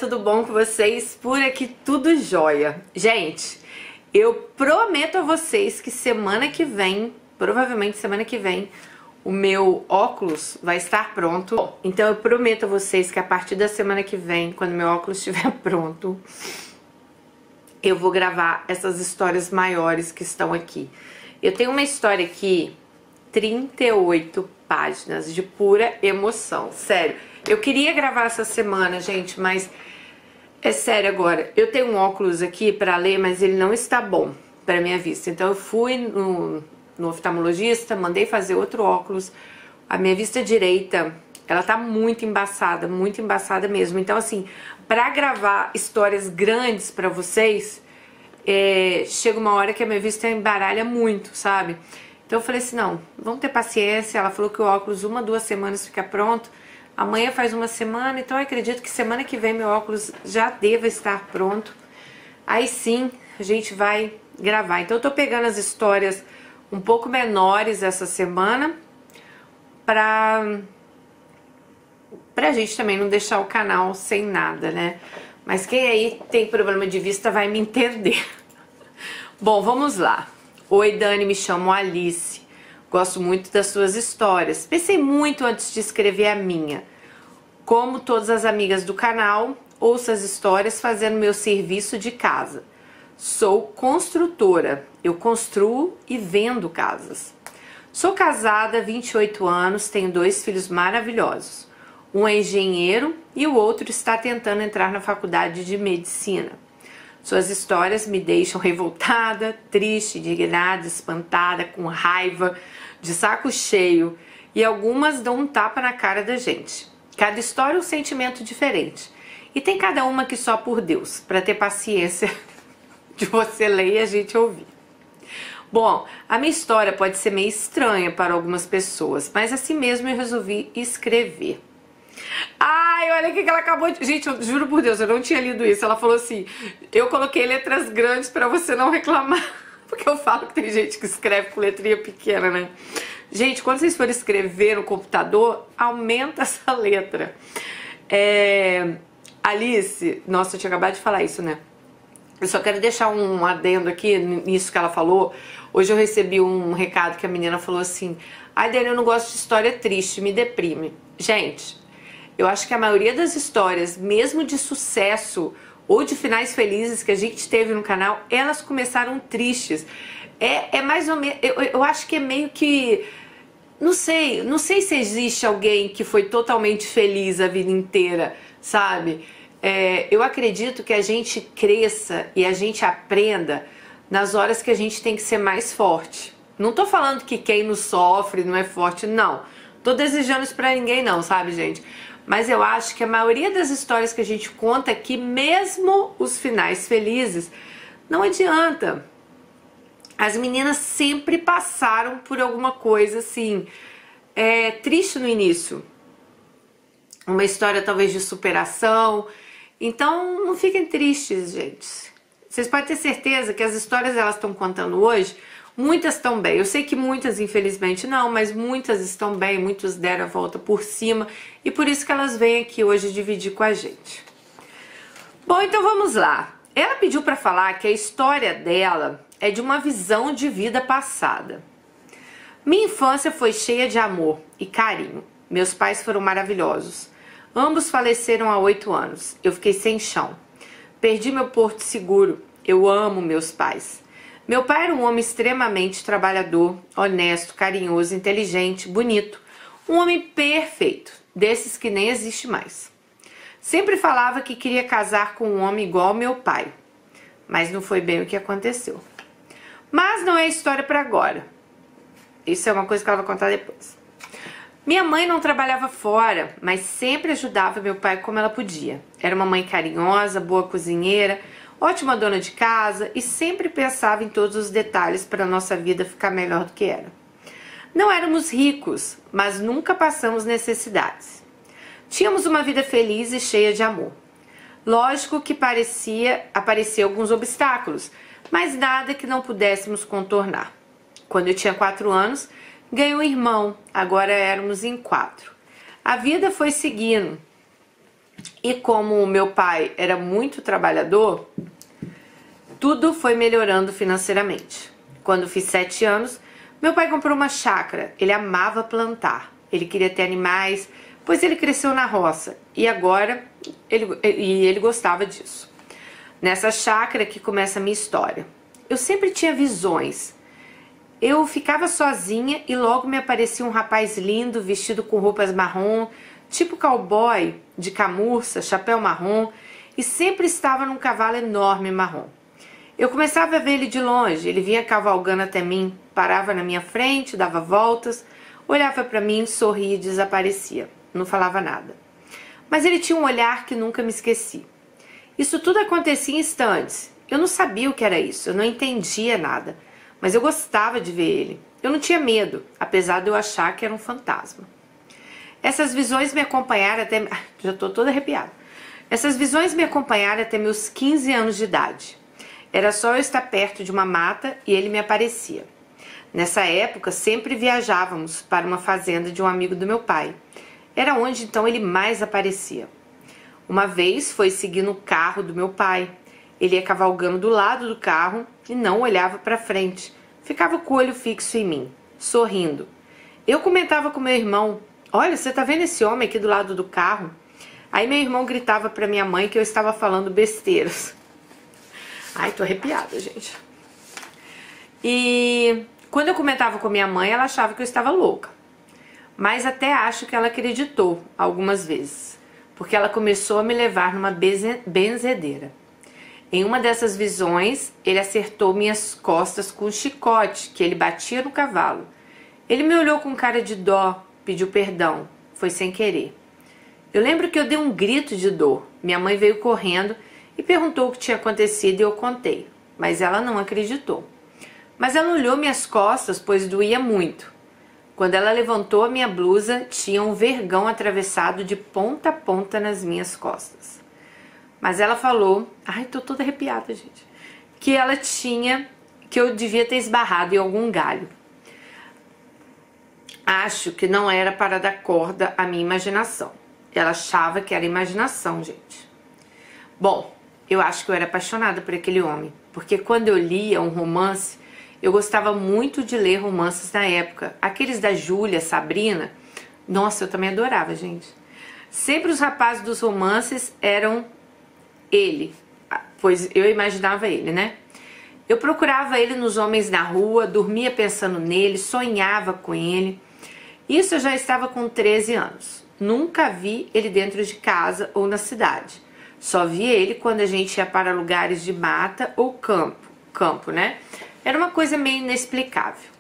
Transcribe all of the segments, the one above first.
tudo bom com vocês? Por aqui tudo jóia. Gente, eu prometo a vocês que semana que vem, provavelmente semana que vem, o meu óculos vai estar pronto. Então eu prometo a vocês que a partir da semana que vem, quando meu óculos estiver pronto, eu vou gravar essas histórias maiores que estão aqui. Eu tenho uma história aqui, 38 páginas de pura emoção, sério. Eu queria gravar essa semana, gente, mas é sério agora. Eu tenho um óculos aqui pra ler, mas ele não está bom pra minha vista. Então eu fui no oftalmologista, mandei fazer outro óculos. A minha vista direita, ela tá muito embaçada mesmo. Então assim, pra gravar histórias grandes pra vocês, chega uma hora que a minha vista embaralha muito, sabe? Então eu falei assim, não, vamos ter paciência. Ela falou que o óculos 1 a 2 semanas fica pronto. Amanhã faz uma semana, então eu acredito que semana que vem meu óculos já deva estar pronto. Aí sim, a gente vai gravar. Então eu tô pegando as histórias um pouco menores essa semana pra gente também não deixar o canal sem nada, né? Mas quem aí tem problema de vista vai me entender. Bom, vamos lá. Oi, Dani, me chamo Alice. Gosto muito das suas histórias. Pensei muito antes de escrever a minha. Como todas as amigas do canal, ouço as histórias fazendo meu serviço de casa. Sou construtora. Eu construo e vendo casas. Sou casada há 28 anos, tenho 2 filhos maravilhosos. Um é engenheiro e o outro está tentando entrar na faculdade de medicina. Suas histórias me deixam revoltada, triste, indignada, espantada, com raiva, de saco cheio, e algumas dão um tapa na cara da gente. Cada história é um sentimento diferente. E tem cada uma que só por Deus, para ter paciência de você ler e a gente ouvir. Bom, a minha história pode ser meio estranha para algumas pessoas, mas assim mesmo eu resolvi escrever. Ai, olha o que ela acabou de... Gente, eu juro por Deus, eu não tinha lido isso. Ela falou assim, eu coloquei letras grandes para você não reclamar. Porque eu falo que tem gente que escreve com letrinha pequena, né? Gente, quando vocês forem escrever no computador, aumenta essa letra. Alice, nossa, eu tinha acabado de falar isso, né? Eu só quero deixar um adendo aqui nisso que ela falou. Hoje eu recebi um recado que a menina falou assim, ai, Dani, eu não gosto de história triste, me deprime. Gente, eu acho que a maioria das histórias, mesmo de sucesso ou de finais felizes que a gente teve no canal, elas começaram tristes. É mais ou menos, eu acho que é meio que, não sei se existe alguém que foi totalmente feliz a vida inteira, sabe? Eu acredito que a gente cresça e a gente aprenda nas horas que a gente tem que ser mais forte. Não tô falando que quem não sofre não é forte, não. Tô desejando isso pra ninguém não, sabe, gente? Mas eu acho que a maioria das histórias que a gente conta aqui, mesmo os finais felizes, não adianta. As meninas sempre passaram por alguma coisa assim, triste no início. Uma história talvez de superação. Então não fiquem tristes, gente. Vocês podem ter certeza que as histórias elas estão contando hoje, muitas estão bem. Eu sei que muitas, infelizmente, não, mas muitas estão bem, muitos deram a volta por cima e por isso que elas vêm aqui hoje dividir com a gente. Bom, então vamos lá. Ela pediu para falar que a história dela é de uma visão de vida passada. Minha infância foi cheia de amor e carinho. Meus pais foram maravilhosos. Ambos faleceram há 8 anos. Eu fiquei sem chão. Perdi meu porto seguro. Eu amo meus pais. Meu pai era um homem extremamente trabalhador, honesto, carinhoso, inteligente, bonito. Um homem perfeito, desses que nem existe mais. Sempre falava que queria casar com um homem igual ao meu pai. Mas não foi bem o que aconteceu. Mas não é história para agora. Isso é uma coisa que ela vai contar depois. Minha mãe não trabalhava fora, mas sempre ajudava meu pai como ela podia. Era uma mãe carinhosa, boa cozinheira, ótima dona de casa e sempre pensava em todos os detalhes para a nossa vida ficar melhor do que era. Não éramos ricos, mas nunca passamos necessidades. Tínhamos uma vida feliz e cheia de amor. Lógico que apareciam alguns obstáculos, mas nada que não pudéssemos contornar. Quando eu tinha 4 anos, ganhei um irmão, agora éramos em 4. A vida foi seguindo E como o meu pai era muito trabalhador, tudo foi melhorando financeiramente. Quando fiz 7 anos, meu pai comprou uma chácara. Ele amava plantar, ele queria ter animais, pois ele cresceu na roça e agora ele gostava disso. Nessa chácara que começa a minha história. Eu sempre tinha visões. Eu ficava sozinha e logo me aparecia um rapaz lindo, vestido com roupas marrom, tipo cowboy, de camurça, chapéu marrom, e sempre estava num cavalo enorme marrom. Eu começava a ver ele de longe, ele vinha cavalgando até mim, parava na minha frente, dava voltas, olhava para mim, sorria e desaparecia. Não falava nada. Mas ele tinha um olhar que nunca me esqueci. Isso tudo acontecia em instantes. Eu não sabia o que era isso, eu não entendia nada, mas eu gostava de ver ele. Eu não tinha medo, apesar de eu achar que era um fantasma. Essas visões me acompanharam até... Já estou toda arrepiada. Essas visões me acompanharam até meus 15 anos de idade. Era só eu estar perto de uma mata e ele me aparecia. Nessa época, sempre viajávamos para uma fazenda de um amigo do meu pai. Era onde então ele mais aparecia. Uma vez foi seguindo o carro do meu pai. Ele ia cavalgando do lado do carro e não olhava para frente. Ficava com o olho fixo em mim, sorrindo. Eu comentava com meu irmão: olha, você tá vendo esse homem aqui do lado do carro? Aí meu irmão gritava para minha mãe que eu estava falando besteiras. Ai, tô arrepiada, gente. E quando eu comentava com minha mãe, ela achava que eu estava louca. Mas até acho que ela acreditou algumas vezes, porque ela começou a me levar numa benzedeira. Em uma dessas visões, ele acertou minhas costas com um chicote que ele batia no cavalo. Ele me olhou com cara de dó, pediu perdão, foi sem querer. Eu lembro que eu dei um grito de dor. Minha mãe veio correndo e perguntou o que tinha acontecido e eu contei, mas ela não acreditou. Mas ela olhou minhas costas, pois doía muito. Quando ela levantou a minha blusa, tinha um vergão atravessado de ponta a ponta nas minhas costas. Mas ela falou, ai, tô toda arrepiada, gente, que eu devia ter esbarrado em algum galho. Acho que não era para dar corda à minha imaginação. Ela achava que era imaginação, gente. Bom, eu acho que eu era apaixonada por aquele homem, porque quando eu lia um romance, eu gostava muito de ler romances na época. Aqueles da Júlia, Sabrina, nossa, eu também adorava, gente. Sempre os rapazes dos romances eram ele, pois eu imaginava ele, né? Eu procurava ele nos homens na rua, dormia pensando nele, sonhava com ele. Isso eu já estava com 13 anos. Nunca vi ele dentro de casa ou na cidade. Só via ele quando a gente ia para lugares de mata ou campo, né? Era uma coisa meio inexplicável.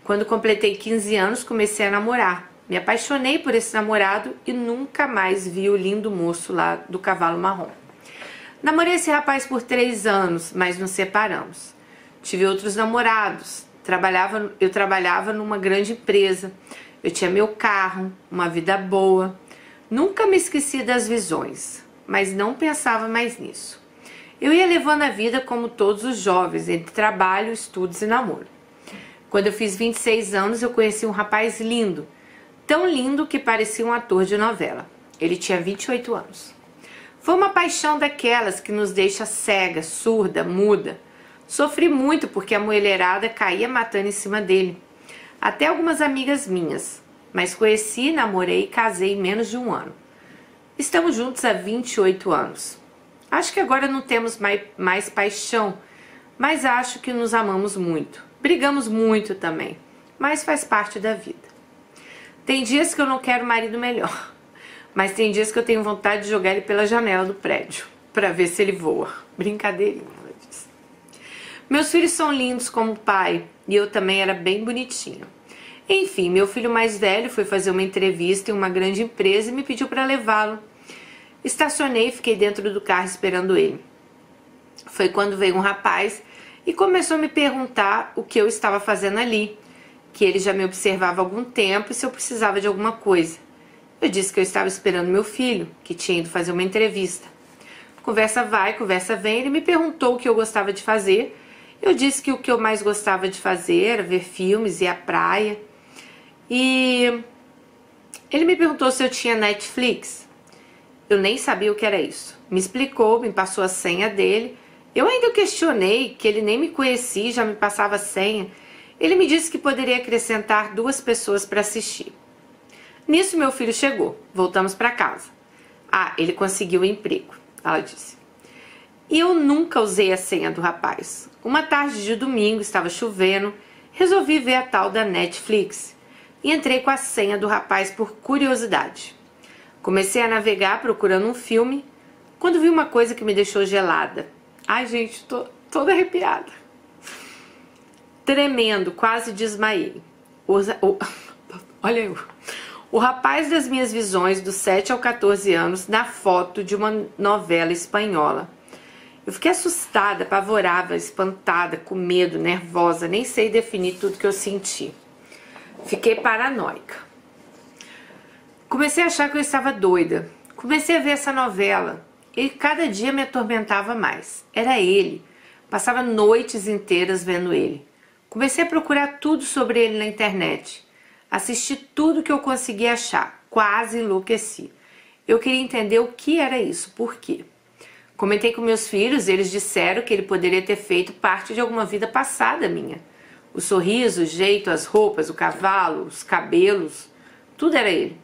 Quando completei 15 anos, comecei a namorar. Me apaixonei por esse namorado e nunca mais vi o lindo moço lá do cavalo marrom. Namorei esse rapaz por 3 anos, mas nos separamos. Tive outros namorados. Eu trabalhava numa grande empresa. Eu tinha meu carro, uma vida boa. Nunca me esqueci das visões, mas não pensava mais nisso. Eu ia levando a vida como todos os jovens, entre trabalho, estudos e namoro. Quando eu fiz 26 anos, eu conheci um rapaz lindo. Tão lindo que parecia um ator de novela. Ele tinha 28 anos. Foi uma paixão daquelas que nos deixa cega, surda, muda. Sofri muito porque a mulherada caía matando em cima dele. Até algumas amigas minhas. Mas conheci, namorei e casei em menos de 1 ano. Estamos juntos há 28 anos. Acho que agora não temos mais paixão, mas acho que nos amamos muito. Brigamos muito também, mas faz parte da vida. Tem dias que eu não quero marido melhor. Mas tem dias que eu tenho vontade de jogar ele pela janela do prédio, para ver se ele voa. Brincadeirinha, ela disse. Meus filhos são lindos como pai, e eu também era bem bonitinha. Enfim, meu filho mais velho foi fazer uma entrevista em uma grande empresa e me pediu para levá-lo. Estacionei e fiquei dentro do carro esperando ele. Foi quando veio um rapaz e começou a me perguntar o que eu estava fazendo ali, que ele já me observava há algum tempo e se eu precisava de alguma coisa. Eu disse que eu estava esperando meu filho, que tinha ido fazer uma entrevista. Conversa vai, conversa vem, ele me perguntou o que eu gostava de fazer. Eu disse que o que eu mais gostava de fazer era ver filmes e ir à praia. E ele me perguntou se eu tinha Netflix. Eu nem sabia o que era isso. Me explicou, me passou a senha dele. Eu ainda questionei que ele nem me conhecia e já me passava a senha. Ele me disse que poderia acrescentar 2 pessoas para assistir. Nisso meu filho chegou. Voltamos para casa. Ah, ele conseguiu um emprego, ela disse. E eu nunca usei a senha do rapaz. Uma tarde de domingo, estava chovendo, resolvi ver a tal da Netflix e entrei com a senha do rapaz por curiosidade. Comecei a navegar procurando um filme, quando vi uma coisa que me deixou gelada. Ai, gente, tô toda arrepiada. Tremendo, quase desmaiei. Olha eu. O rapaz das minhas visões, dos 7 aos 14 anos, na foto de uma novela espanhola. Eu fiquei assustada, apavorada, espantada, com medo, nervosa, nem sei definir tudo que eu senti. Fiquei paranoica. Comecei a achar que eu estava doida. Comecei a ver essa novela e cada dia me atormentava mais. Era ele. Passava noites inteiras vendo ele. Comecei a procurar tudo sobre ele na internet. Assisti tudo que eu conseguia achar. Quase enlouqueci. Eu queria entender o que era isso, por quê. Comentei com meus filhos, eles disseram que ele poderia ter feito parte de alguma vida passada minha. O sorriso, o jeito, as roupas, o cavalo, os cabelos, tudo era ele.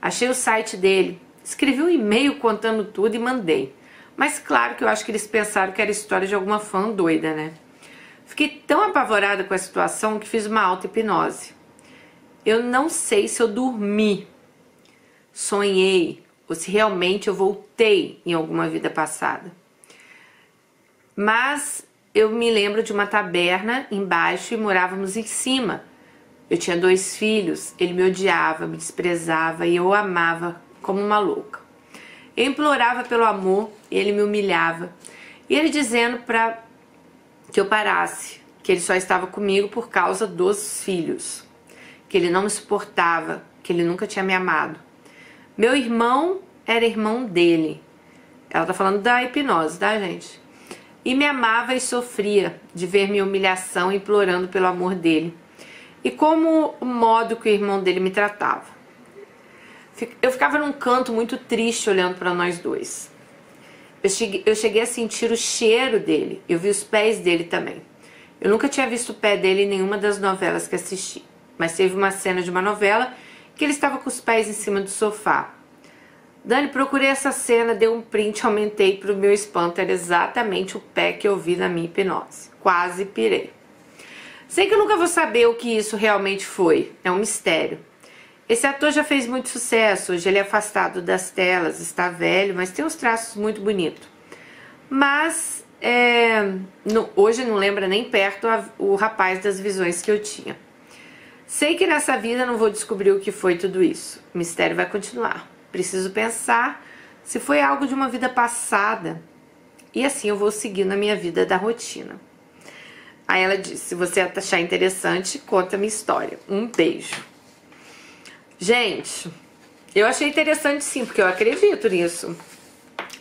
Achei o site dele, escrevi um e-mail contando tudo e mandei. Mas claro que eu acho que eles pensaram que era história de alguma fã doida, né? Fiquei tão apavorada com a situação que fiz uma auto-hipnose. Eu não sei se eu dormi, sonhei, ou se realmente eu voltei em alguma vida passada. Mas eu me lembro de uma taberna embaixo e morávamos em cima. Eu tinha 2 filhos, ele me odiava, me desprezava e eu o amava como uma louca. Eu implorava pelo amor e ele me humilhava. E ele dizendo que eu parasse, que ele só estava comigo por causa dos filhos, que ele não me suportava, que ele nunca tinha me amado. Meu irmão era irmão dele. Ela tá falando da hipnose, tá, gente? E me amava e sofria de ver minha humilhação implorando pelo amor dele. E como o modo que o irmão dele me tratava. Eu ficava num canto muito triste olhando para nós dois. Eu cheguei a sentir o cheiro dele. Eu vi os pés dele também. Eu nunca tinha visto o pé dele em nenhuma das novelas que assisti. Mas teve uma cena de uma novela que ele estava com os pés em cima do sofá. Dani, procurei essa cena, dei um print, aumentei para o meu espanto. Era exatamente o pé que eu vi na minha hipnose. Quase pirei. Sei que eu nunca vou saber o que isso realmente foi. É um mistério. Esse ator já fez muito sucesso. Hoje ele é afastado das telas, está velho, mas tem uns traços muito bonitos. Mas hoje não lembra nem perto o rapaz das visões que eu tinha. Sei que nessa vida não vou descobrir o que foi tudo isso. O mistério vai continuar. Preciso pensar se foi algo de uma vida passada. E assim eu vou seguir na minha vida da rotina. Aí ela disse, se você achar interessante, conta a minha história. Um beijo. Gente, eu achei interessante sim, porque eu acredito nisso.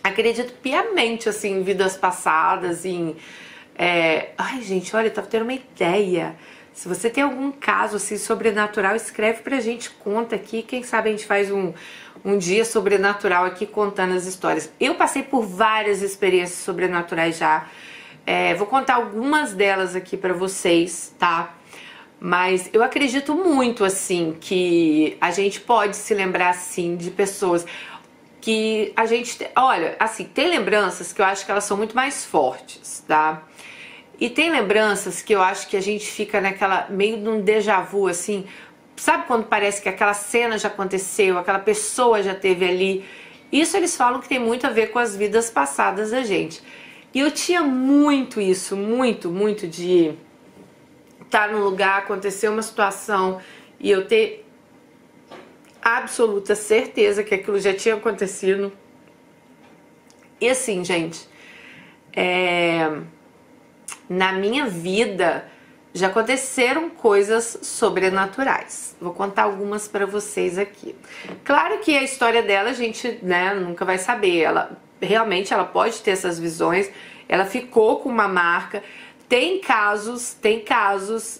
Acredito piamente, assim, em vidas passadas, em... Ai, gente, olha, eu tava tendo uma ideia. Se você tem algum caso, assim, sobrenatural, escreve pra gente, conta aqui. Quem sabe a gente faz um dia sobrenatural aqui contando as histórias. Eu passei por várias experiências sobrenaturais já. Vou contar algumas delas aqui pra vocês, tá? Mas eu acredito muito, assim, que a gente pode se lembrar, assim, de pessoas que a gente... Olha, assim, tem lembranças que eu acho que elas são muito mais fortes, tá? E tem lembranças que eu acho que a gente fica naquela... meio num déjà vu, assim... Sabe quando parece que aquela cena já aconteceu, aquela pessoa já esteve ali? Isso eles falam que tem muito a ver com as vidas passadas da gente. E eu tinha muito isso, muito de estar num lugar, acontecer uma situação e eu ter absoluta certeza que aquilo já tinha acontecido. E assim, gente, na minha vida já aconteceram coisas sobrenaturais. Vou contar algumas pra vocês aqui. Claro que a história dela a gente, né, nunca vai saber. Ela realmente ela pode ter essas visões. Ela ficou com uma marca. Tem casos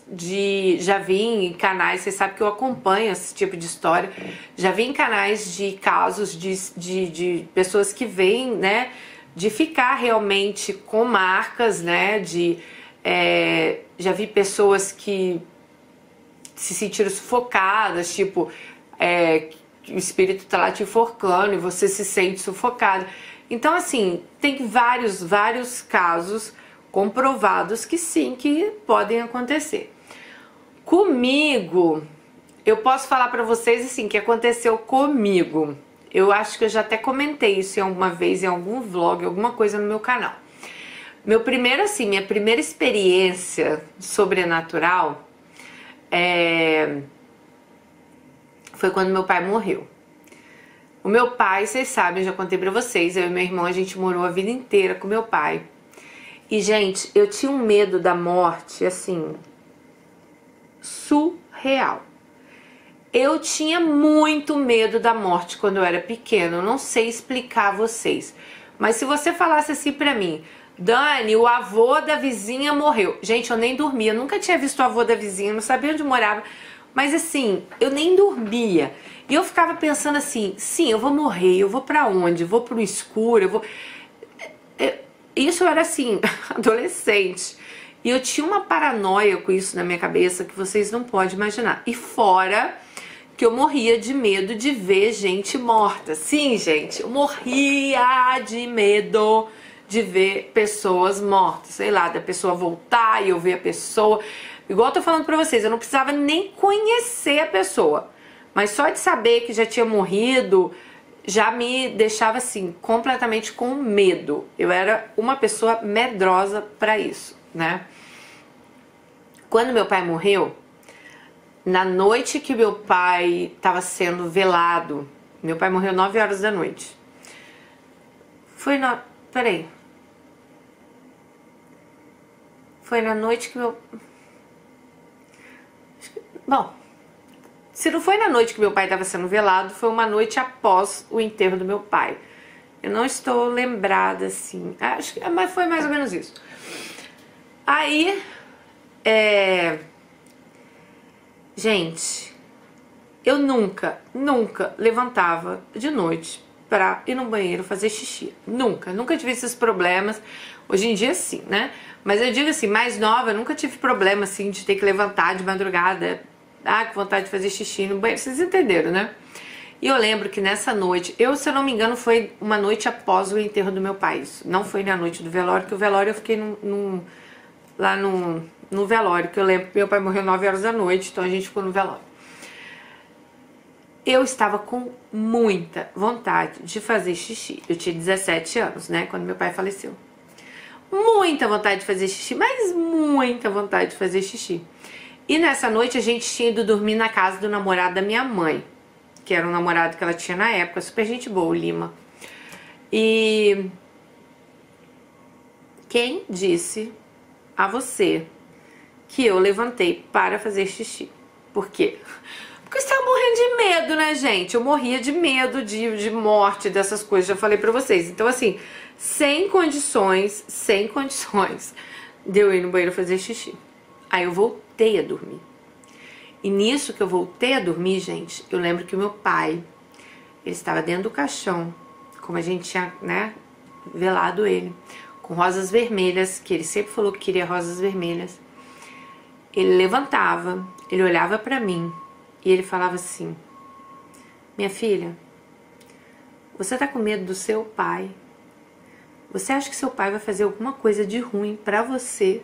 de... Já vi em canais, vocês sabem que eu acompanho esse tipo de história. Já vi em canais de casos de pessoas que vêm, né, de ficar realmente com marcas, né, já vi pessoas que se sentiram sufocadas, tipo, o espírito tá lá te enforcando e você se sente sufocado. Então, assim, tem vários casos comprovados que sim, que podem acontecer. Comigo, eu posso falar pra vocês assim, que aconteceu comigo. Eu acho que eu já até comentei isso alguma vez em algum vlog, alguma coisa no meu canal. Minha primeira experiência sobrenatural foi quando meu pai morreu. O meu pai, vocês sabem, eu já contei pra vocês, eu e meu irmão, a gente morou a vida inteira com meu pai. E, gente, eu tinha um medo da morte, assim, surreal. Eu tinha muito medo da morte quando eu era pequena, eu não sei explicar a vocês. Mas se você falasse assim pra mim, Dani, o avô da vizinha morreu. Gente, eu nem dormia, eu nunca tinha visto o avô da vizinha, não sabia onde morava. Mas assim, eu nem dormia. E eu ficava pensando assim, sim, eu vou morrer, eu vou pra onde? Eu vou pro escuro, eu vou... Isso eu era assim, adolescente. E eu tinha uma paranoia com isso na minha cabeça que vocês não podem imaginar. E fora que eu morria de medo de ver gente morta. Sim, gente, eu morria de medo de ver pessoas mortas. Sei lá, da pessoa voltar e eu ver a pessoa. Igual eu tô falando pra vocês, eu não precisava nem conhecer a pessoa. Mas só de saber que já tinha morrido já me deixava assim, completamente com medo. Eu era uma pessoa medrosa pra isso, né? Quando meu pai morreu, na noite que meu pai estava sendo velado, meu pai morreu 9 horas da noite. Foi na noite que Bom, se não foi na noite que meu pai estava sendo velado, foi uma noite após o enterro do meu pai. Eu não estou lembrada assim, mas foi mais ou menos isso. Aí, gente, eu nunca levantava de noite pra ir no banheiro fazer xixi. Nunca tive esses problemas. Hoje em dia sim, né? Mas eu digo assim, mais nova, eu nunca tive problema assim de ter que levantar de madrugada. Com vontade de fazer xixi no banheiro, vocês entenderam, né? E eu lembro que nessa noite, se eu não me engano, foi uma noite após o enterro do meu pai. Isso não foi na noite do velório, que o velório eu fiquei lá no velório, que eu lembro que meu pai morreu 9 horas da noite, então a gente ficou no velório. Eu estava com muita vontade de fazer xixi. Eu tinha 17 anos, né, quando meu pai faleceu. Muita vontade de fazer xixi, mas muita vontade de fazer xixi. E nessa noite a gente tinha ido dormir na casa do namorado da minha mãe, que era um namorado que ela tinha na época, super gente boa, o Lima. E quem disse a você que eu levantei para fazer xixi? Por quê? Porque eu estava morrendo de medo, né, gente? Eu morria de medo de morte, dessas coisas, já falei pra vocês. Então, assim, sem condições de eu ir no banheiro fazer xixi. Aí eu voltei a dormir. E nisso que eu voltei a dormir, gente, eu lembro que o meu pai, ele estava dentro do caixão, como a gente tinha, né, velado ele, com rosas vermelhas, que ele sempre falou que queria rosas vermelhas. Ele levantava, ele olhava pra mim e ele falava assim: minha filha, você tá com medo do seu pai? Você acha que seu pai vai fazer alguma coisa de ruim pra você?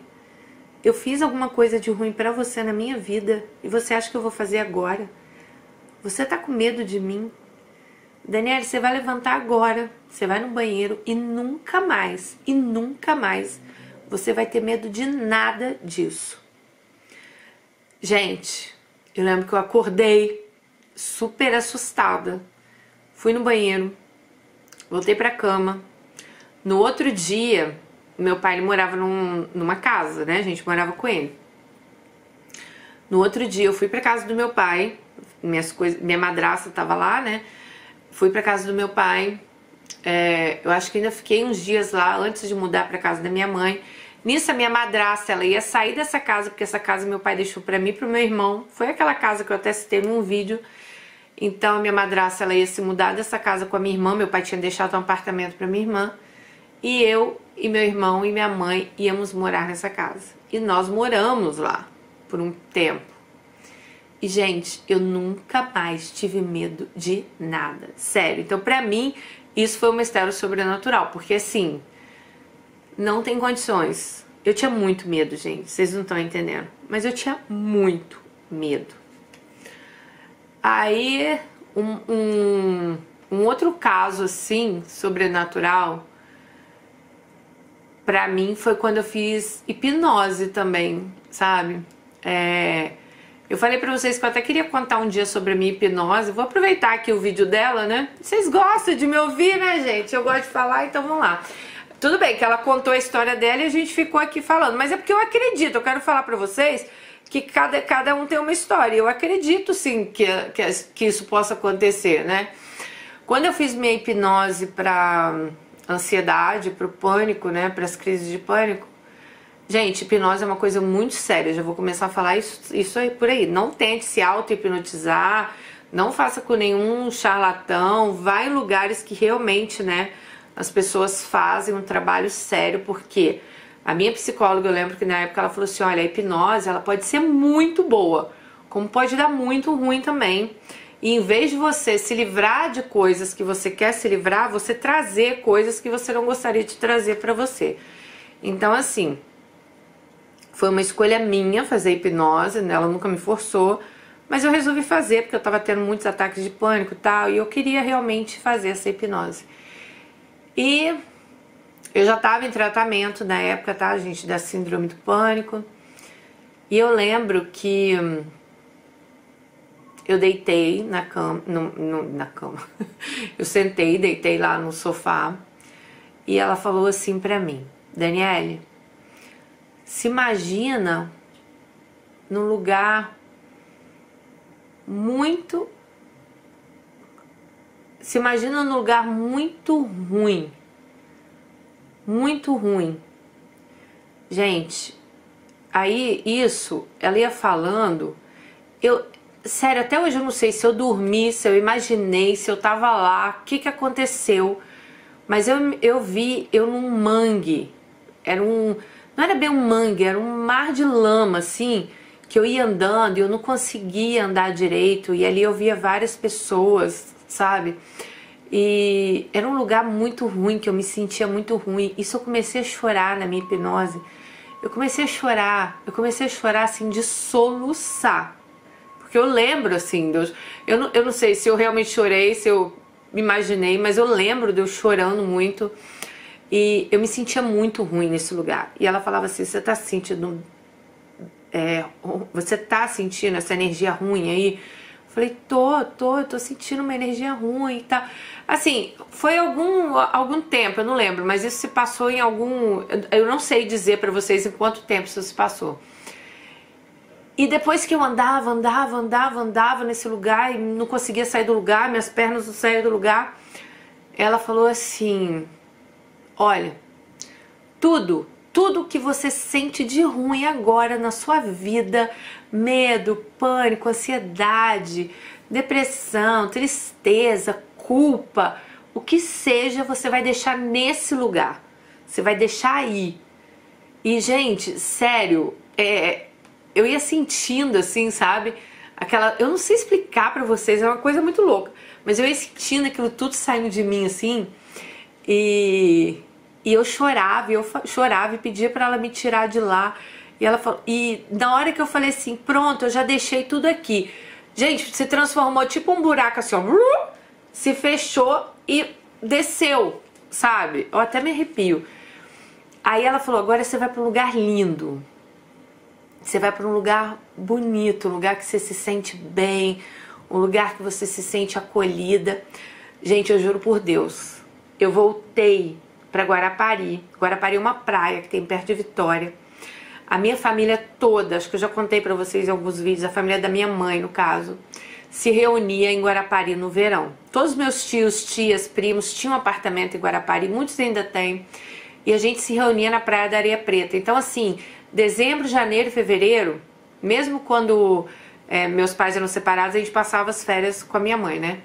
Eu fiz alguma coisa de ruim pra você na minha vida e você acha que eu vou fazer agora? Você tá com medo de mim? Daniela, você vai levantar agora, você vai no banheiro e nunca mais você vai ter medo de nada disso. Gente, eu lembro que eu acordei super assustada, fui no banheiro, voltei pra cama. No outro dia, meu pai, ele morava numa casa, né? A gente morava com ele. No outro dia eu fui pra casa do meu pai, minha madrasta tava lá, né? Fui pra casa do meu pai, eu acho que ainda fiquei uns dias lá antes de mudar pra casa da minha mãe. Nisso, a minha madrasta, ela ia sair dessa casa, porque essa casa meu pai deixou pra mim e pro meu irmão. Foi aquela casa que eu até citei num vídeo. Então, a minha madrasta, ela ia se mudar dessa casa com a minha irmã. Meu pai tinha deixado um apartamento pra minha irmã. E eu e meu irmão e minha mãe íamos morar nessa casa. E nós moramos lá por um tempo. E, gente, eu nunca mais tive medo de nada. Sério. Então, pra mim, isso foi um mistério sobrenatural. Porque, assim, não tem condições. Eu tinha muito medo, gente. Vocês não estão entendendo. Mas eu tinha muito medo. Aí, um outro caso, assim, sobrenatural, pra mim, foi quando eu fiz hipnose também, sabe? Eu falei pra vocês que eu até queria contar um dia sobre a minha hipnose. Vou aproveitar aqui o vídeo dela, né? Vocês gostam de me ouvir, né, gente? Eu gosto de falar, então vamos lá. Tudo bem que ela contou a história dela e a gente ficou aqui falando, mas é porque eu acredito, eu quero falar pra vocês que cada um tem uma história. Eu acredito sim que isso possa acontecer, né? Quando eu fiz minha hipnose pra ansiedade, pro pânico, né, pras crises de pânico, gente, hipnose é uma coisa muito séria. Eu já vou começar a falar isso aí por aí. Não tente se auto-hipnotizar, não faça com nenhum charlatão, vá em lugares que realmente, né, as pessoas fazem um trabalho sério, porque a minha psicóloga, eu lembro que na época ela falou assim, olha, a hipnose, ela pode ser muito boa, como pode dar muito ruim também. E em vez de você se livrar de coisas que você quer se livrar, você trazer coisas que você não gostaria de trazer pra você. Então, assim, foi uma escolha minha fazer hipnose, né? Ela nunca me forçou, mas eu resolvi fazer porque eu tava tendo muitos ataques de pânico e tal, e eu queria realmente fazer essa hipnose. E eu já tava em tratamento na época, tá, gente, da síndrome do pânico. E eu lembro que eu deitei na cama, na cama. Eu sentei, deitei lá no sofá, e ela falou assim pra mim, Daniele, se imagina num lugar muito... Se imagina num lugar muito ruim. Muito ruim. Gente, aí isso, ela ia falando, sério, até hoje eu não sei se eu dormi, se eu imaginei, se eu tava lá, o que aconteceu, mas eu vi eu num mangue, não era bem um mangue, era um mar de lama, assim, que eu ia andando e eu não conseguia andar direito, e ali eu via várias pessoas, sabe? E era um lugar muito ruim, que eu me sentia muito ruim. Isso eu comecei a chorar na minha hipnose. Eu comecei a chorar assim de soluçar. Porque eu lembro assim, eu não sei se eu realmente chorei, se eu me imaginei, mas eu lembro de eu chorando muito. E eu me sentia muito ruim nesse lugar. E ela falava assim, você tá sentindo essa energia ruim aí? Falei, tô sentindo uma energia ruim e tal. Assim, foi algum tempo, eu não lembro, mas isso se passou em eu não sei dizer pra vocês em quanto tempo isso se passou. E depois que eu andava nesse lugar e não conseguia sair do lugar, minhas pernas não saíam do lugar, ela falou assim, olha, tudo que você sente de ruim agora na sua vida, medo, pânico, ansiedade, depressão, tristeza, culpa, o que seja, você vai deixar nesse lugar. Você vai deixar aí. E, gente, sério, eu ia sentindo assim, sabe? Eu não sei explicar pra vocês, é uma coisa muito louca, mas eu ia sentindo aquilo tudo saindo de mim assim, e eu chorava e pedia pra ela me tirar de lá. E ela falou, e na hora que eu falei assim, pronto, eu já deixei tudo aqui. Gente, se transformou tipo um buraco assim, ó, se fechou e desceu, sabe? Eu até me arrepio. Aí ela falou, agora você vai pra um lugar lindo. Você vai pra um lugar bonito, um lugar que você se sente bem, um lugar que você se sente acolhida. Gente, eu juro por Deus, eu voltei pra Guarapari. Guarapari é uma praia que tem perto de Vitória. A minha família toda, acho que eu já contei pra vocês em alguns vídeos, a família da minha mãe, no caso, se reunia em Guarapari no verão. Todos os meus tios, tias, primos tinham um apartamento em Guarapari, muitos ainda têm. e a gente se reunia na Praia da Areia Preta. Então assim, dezembro, janeiro, fevereiro, mesmo quando meus pais eram separados, a gente passava as férias com a minha mãe, né?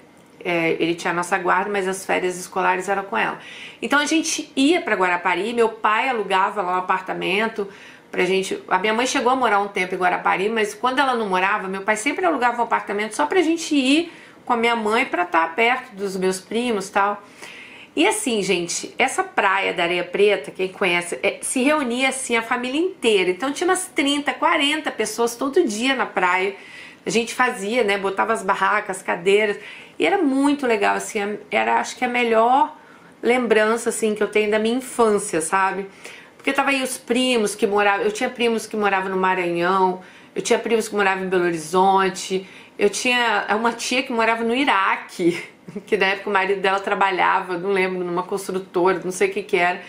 Ele tinha a nossa guarda, mas as férias escolares eram com ela. Então a gente ia para Guarapari, meu pai alugava lá um apartamento pra gente. A minha mãe chegou a morar um tempo em Guarapari, mas quando ela não morava, meu pai sempre alugava um apartamento só pra gente ir com a minha mãe pra estar perto dos meus primos e tal. E assim, gente, essa praia da Areia Preta, quem conhece, se reunia assim a família inteira. Então tinha umas 30, 40 pessoas todo dia na praia. A gente fazia, né, botava as barracas, cadeiras, e era muito legal, assim, era acho que a melhor lembrança, assim, que eu tenho da minha infância, sabe? Porque tava aí os primos que moravam, eu tinha primos que moravam no Maranhão, eu tinha primos que moravam em Belo Horizonte, eu tinha uma tia que morava no Iraque, que na época o marido dela trabalhava, não lembro, numa construtora, não sei o que que era.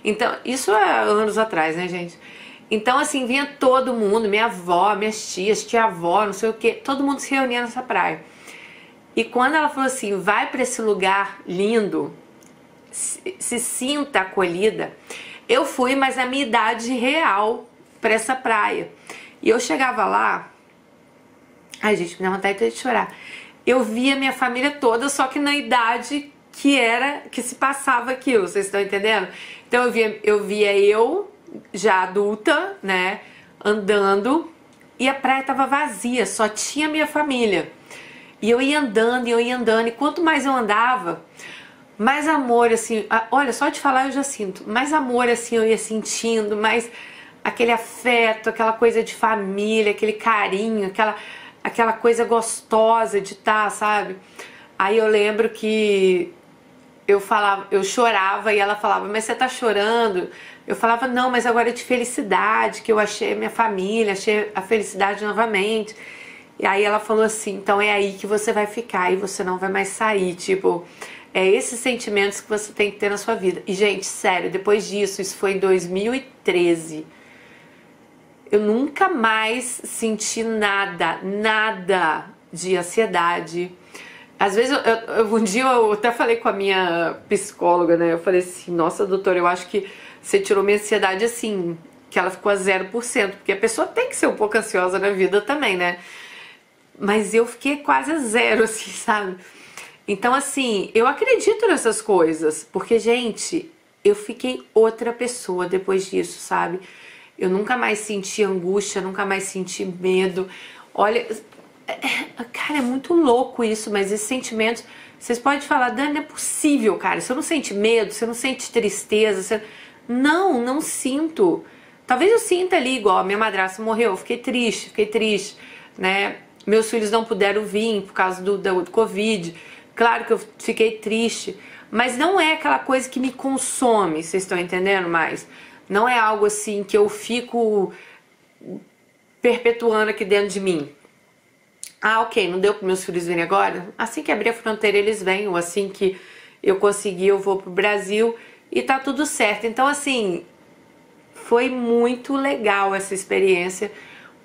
Então, isso há anos atrás, né, gente? Então, assim, vinha todo mundo, minha avó, minhas tias, tia-avó, não sei o que, todo mundo se reunia nessa praia. E quando ela falou assim, vai pra esse lugar lindo, se sinta acolhida, eu fui, mas na minha idade real, pra essa praia. E eu chegava lá, ai gente, me dá vontade de chorar. Eu via minha família toda, só que na idade que se passava aquilo, vocês estão entendendo? Então eu via eu já adulta, né, andando, e a praia tava vazia, só tinha minha família. E eu ia andando, e quanto mais eu andava, mais amor, assim, olha, só de falar eu já sinto, mais amor, assim, eu ia sentindo, mais aquele afeto, aquela coisa de família, aquele carinho, aquela coisa gostosa de estar, sabe? Aí eu lembro que eu chorava e ela falava, mas você tá chorando? Eu falava, não, mas agora é de felicidade, que eu achei a minha família, achei a felicidade novamente. E aí ela falou assim, então é aí que você vai ficar e você não vai mais sair, tipo, é esses sentimentos que você tem que ter na sua vida. E gente, sério, depois disso, isso foi em 2013, eu nunca mais senti nada de ansiedade. Às vezes, um dia eu até falei com a minha psicóloga, né? Eu falei assim, nossa, doutora, eu acho que você tirou minha ansiedade assim, que ela ficou a 0%, porque a pessoa tem que ser um pouco ansiosa na vida também, né? Mas eu fiquei quase a 0, assim, sabe? Então, assim, eu acredito nessas coisas, porque, gente, eu fiquei outra pessoa depois disso, sabe? Eu nunca mais senti angústia, nunca mais senti medo. Olha, cara, é muito louco isso, mas esses sentimentos, vocês podem falar, Dani, não é possível, cara, você não sente medo, você não sente tristeza, você... Não sinto. Talvez eu sinta ali, igual a minha madrasta morreu, eu fiquei triste, né? Meus filhos não puderam vir por causa do Covid, claro que eu fiquei triste, mas não é aquela coisa que me consome, vocês estão entendendo mais? Não é algo assim que eu fico perpetuando aqui dentro de mim. Ah, ok, não deu para meus filhos virem agora? Assim que abrir a fronteira eles vêm, ou assim que eu conseguir eu vou pro Brasil e tá tudo certo. Então assim, foi muito legal essa experiência,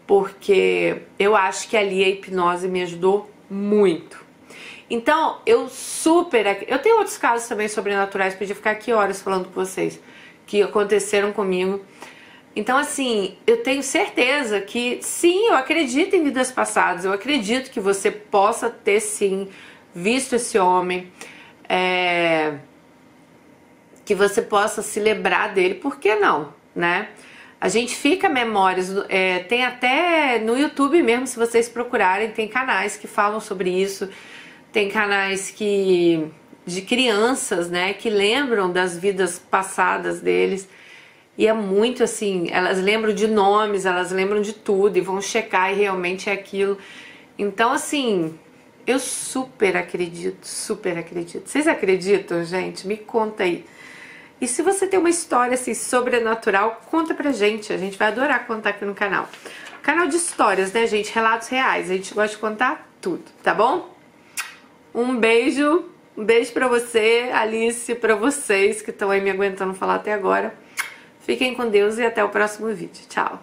porque eu acho que ali a hipnose me ajudou muito. Então, eu tenho outros casos também sobrenaturais, podia ficar aqui horas falando com vocês, que aconteceram comigo. Então, assim, eu tenho certeza que, sim, eu acredito em vidas passadas, eu acredito que você possa ter, sim, visto esse homem, que você possa se lembrar dele, por que não, né? A gente fica memórias, tem até no YouTube mesmo, se vocês procurarem, tem canais que falam sobre isso, tem canais de crianças, né, que lembram das vidas passadas deles, e é muito assim, elas lembram de nomes, elas lembram de tudo, e vão checar e realmente é aquilo. Então assim, eu super acredito, Vocês acreditam, gente? Me conta aí. E se você tem uma história assim sobrenatural, conta pra gente, a gente vai adorar contar aqui no canal. Canal de histórias, né, gente? Relatos reais, a gente gosta de contar tudo, tá bom? Um beijo pra você, Alice, pra vocês que estão aí me aguentando falar até agora. Fiquem com Deus e até o próximo vídeo. Tchau!